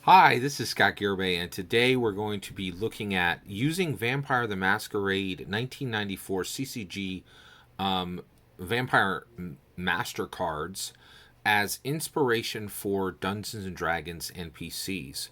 Hi, this is Scott Garibay, and today we're going to be looking at using Vampire the Masquerade 1994 CCG Vampire Master cards as inspiration for Dungeons and Dragons NPCs.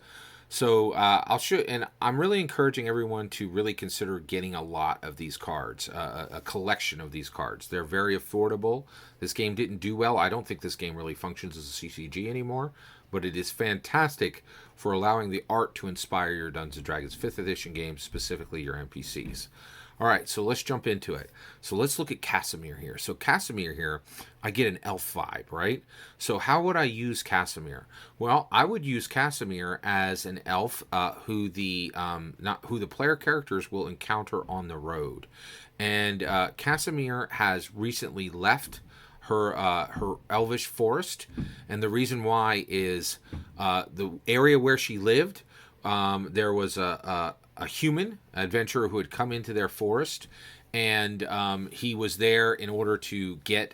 So I'll show, and I'm really encouraging everyone to really consider getting a lot of these cards, a collection of these cards. They're very affordable. This game didn't do well. I don't think this game really functions as a CCG anymore, but it is fantastic for allowing the art to inspire your Dungeons and Dragons 5th edition games, specifically your NPCs. All right, so let's jump into it. So let's look at Casimir here. So Casimir here, I get an elf vibe, right? So how would I use Casimir? Well, I would use Casimir as an elf who the not who the player characters will encounter on the road, and Casimir has recently left her elvish forest, and the reason why is the area where she lived. There was a human adventurer who had come into their forest, and he was there in order to get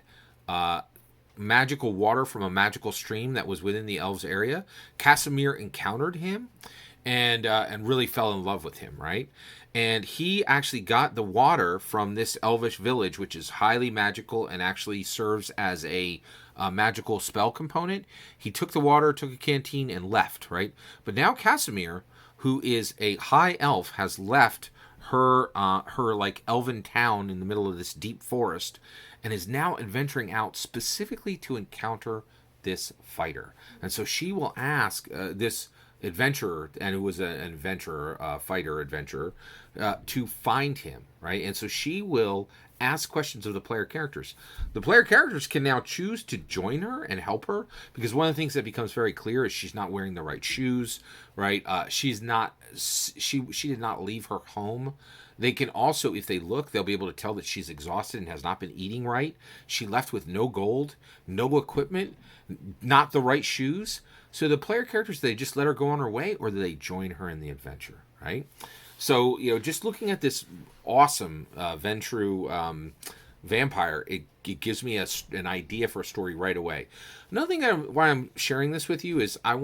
magical water from a magical stream that was within the elves' area. Casimir encountered him and really fell in love with him, right? And he actually got the water from this elvish village, which is highly magical and actually serves as a magical spell component. He took the water, took a canteen, and left, right? But now Casimir, who is a high elf, has left her like elven town in the middle of this deep forest, and is now adventuring out specifically to encounter this fighter. And so she will ask this adventurer, and who was an adventurer, fighter adventurer, to find him, right? And so she will ask questions of the player characters. The player characters can now choose to join her and help her, because one of the things that becomes very clear is she's not wearing the right shoes, right? She did not leave her home. They can also, if they look, they'll be able to tell that she's exhausted and has not been eating right. She left with no gold, no equipment, not the right shoes. So the player characters, they just let her go on her way, or do they join her in the adventure, right? So, just looking at this awesome Ventru vampire, it gives me an idea for a story right away. Another thing why I'm sharing this with you is I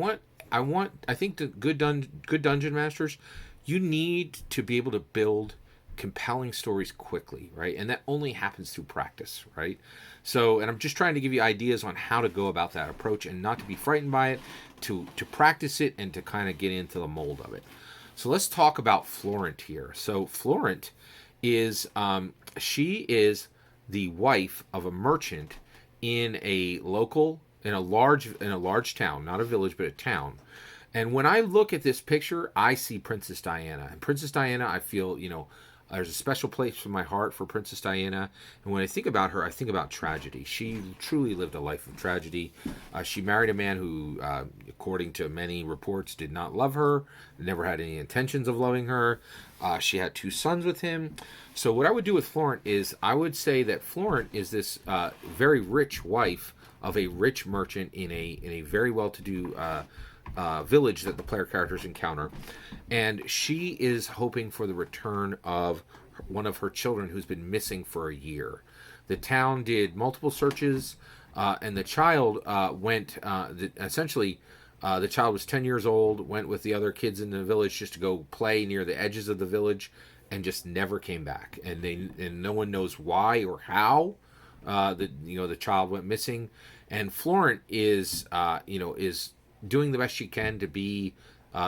think the good dungeon masters, you need to be able to build compelling stories quickly, right? And that only happens through practice, right? So, and I'm just trying to give you ideas on how to go about that approach and not to be frightened by it, to practice it and to kind of get into the mold of it. So let's talk about Florent here. So Florent is she is the wife of a merchant in a large town, not a village but a town. And when I look at this picture, I see Princess Diana. And Princess Diana, I feel, there's a special place in my heart for Princess Diana. And when I think about her, I think about tragedy. She truly lived a life of tragedy. She married a man who, according to many reports, did not love her, never had any intentions of loving her. She had 2 sons with him. So what I would do with Florent is I would say that Florent is this very rich wife of a rich merchant in a very well-to-do village that the player characters encounter, and she is hoping for the return of one of her children who's been missing for a year. The town did multiple searches, and the child essentially the child was 10 years old, went with the other kids in the village just to go play near the edges of the village, and just never came back. And no one knows why or how the child went missing. And Florent is doing the best she can to be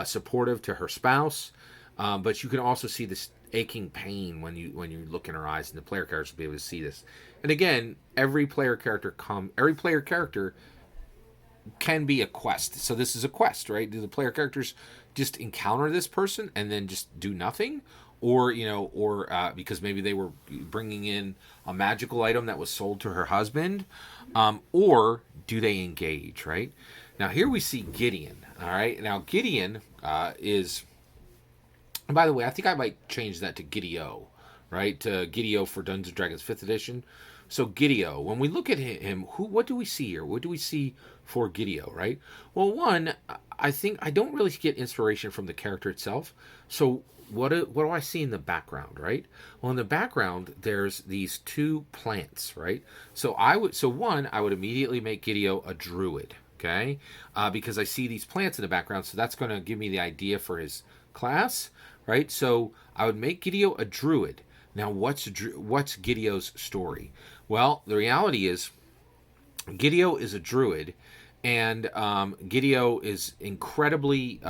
supportive to her spouse, but you can also see this aching pain when you look in her eyes, and the player characters will be able to see this. And again, every player character can be a quest. So this is a quest, right? Do the player characters just encounter this person and then just do nothing? Or because maybe they were bringing in a magical item that was sold to her husband, or do they engage, right? Now here we see Gideon. All right, now Gideon is. And by the way, I think I might change that to Gideo, right? To Gideo for Dungeons and Dragons 5th edition. So Gideo, when we look at him, what do we see here? What do we see for Gideo, right? Well, one, I think I don't really get inspiration from the character itself. So what do I see in the background, right? Well, in the background, there's these 2 plants, right? So I would immediately make Gideo a druid, Okay, because I see these plants in the background, so that's going to give me the idea for his class, right? So I would make Gideo a druid. Now, what's Gideo's story? Well, the reality is Gideo is a druid, and Gideo is incredibly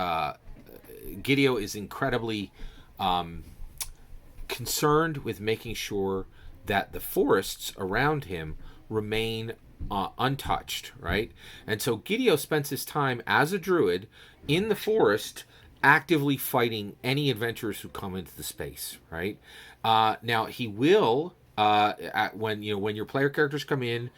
concerned with making sure that the forests around him remain untouched, right? And so Gideo spends his time as a druid in the forest, actively fighting any adventurers who come into the space, right? Now he will, when your player characters come in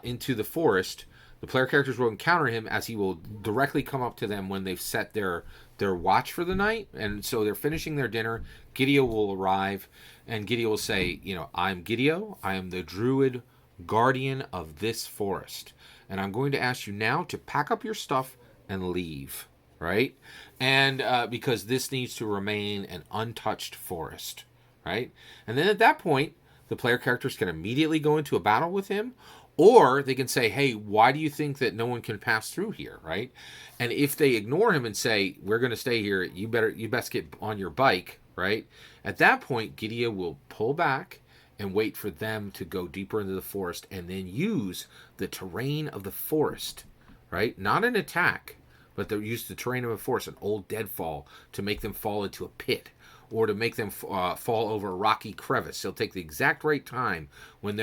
into the forest, the player characters will encounter him as he will directly come up to them when they've set their watch for the night, and so they're finishing their dinner. Gideo will arrive, and Gideo will say, I'm Gideo. I am the druid guardian of this forest, and I'm going to ask you now to pack up your stuff and leave, right? And because this needs to remain an untouched forest, right? And then at that point, the player characters can immediately go into a battle with him, or they can say, hey, why do you think that no one can pass through here, right? And if they ignore him and say, we're going to stay here, you best get on your bike, right? At that point, Gideo will pull back and wait for them to go deeper into the forest, and then use the terrain of the forest, right? Not an attack, but they'll use the terrain of a forest, an old deadfall, to make them fall into a pit, or to make them fall over a rocky crevice. They'll take the exact right time when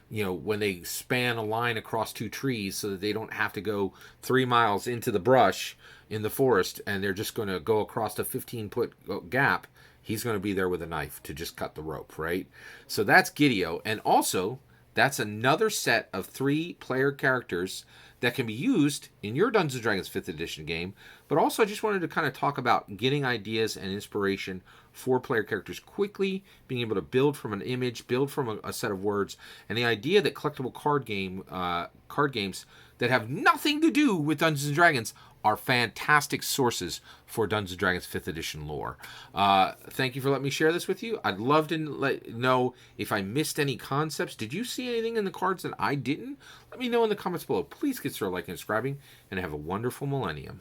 when they span a line across two trees, so that they don't have to go 3 miles into the brush in the forest, and they're just going to go across a 15-foot gap. He's going to be there with a knife to just cut the rope, right? So that's Gideo. And also, that's another set of 3 player characters that can be used in your Dungeons & Dragons 5th edition game. But also, I just wanted to kind of talk about getting ideas and inspiration for player characters quickly, being able to build from an image, build from a set of words, and the idea that collectible card games that have nothing to do with Dungeons & Dragons are fantastic sources for Dungeons & Dragons 5th edition lore. Thank you for letting me share this with you. I'd love to know if I missed any concepts. Did you see anything in the cards that I didn't? Let me know in the comments below. Please consider liking and subscribing, and have a wonderful millennium.